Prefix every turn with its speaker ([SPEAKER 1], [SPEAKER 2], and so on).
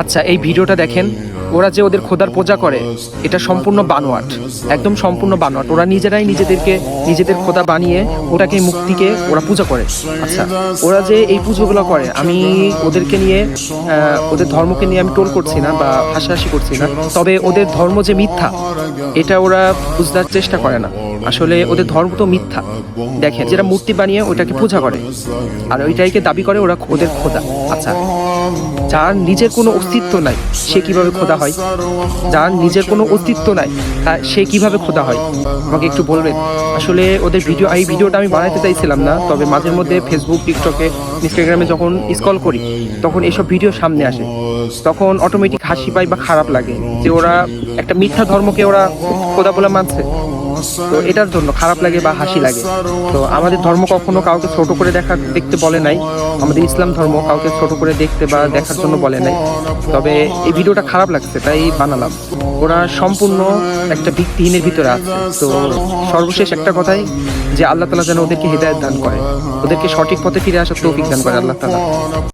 [SPEAKER 1] আচ্ছা, এই ভিডিওটা দেখেন, ওরা যে ওদের খোদার পূজা করে এটা সম্পূর্ণ বানোয়াট, একদম সম্পূর্ণ বানোয়াট। ওরা নিজেরাই নিজেদের খোদা বানিয়ে ওটাকে মুক্তিকে ওরা পূজা করে। আচ্ছা, ওরা যে এই পুজোগুলো করে, আমি ওদেরকে নিয়ে ওদের ধর্মকে নিয়ে আমি টোল করছি না বা হাসাহাসি করছি না, তবে ওদের ধর্ম যে মিথ্যা এটা ওরা বুঝতে চেষ্টা করে না। আসলে ওদের ধর্ম তো মিথ্যা। দেখেন, যেটা মূর্তি বানিয়ে ওটাকে পূজা করে আর ওইটাকে দাবি করে ওরা ওদের খোদা। আচ্ছা, যার নিজের কোনো অস্তিত্ব নাই সে কিভাবে খোদা হয়? যার নিজের কোনো অস্তিত্ব নাই সে কিভাবে খোদা হয়? আমাকে একটু বলবেন। আসলে ওদের এই ভিডিওটা আমি বানাইতে চাইছিলাম না, তবে মাঝে মধ্যে ফেসবুক, টিকটকে, ইনস্টাগ্রামে যখন স্ক্রল করি তখন এসব ভিডিও সামনে আসে, তখন অটোমেটিক হাসি পাই বা খারাপ লাগে যে ওরা একটা মিথ্যা ধর্মকে ওরা খোদা বলে মানছে। তো এটার জন্য খারাপ লাগে বা হাসি লাগে। তো আমাদের ধর্ম কখনো কাউকে ছোট করে দেখতে বলে নাই। আমাদের ইসলাম ধর্ম কাউকে ছোট করে দেখতে বা দেখার জন্য বলে নাই। তবে এই ভিডিওটা খারাপ লাগছে তাই বানালাম। ওরা সম্পূর্ণ একটা ভিত্তিহীনের ভিতরে আছে। তো সর্বশেষ একটা কথাই, যে আল্লাহ তাআলা যেন ওদেরকে হিদায়াত দান করে, ওদেরকে সঠিক পথে ফিরে আসার তৌফিক দান করে আল্লাহ তাআলা।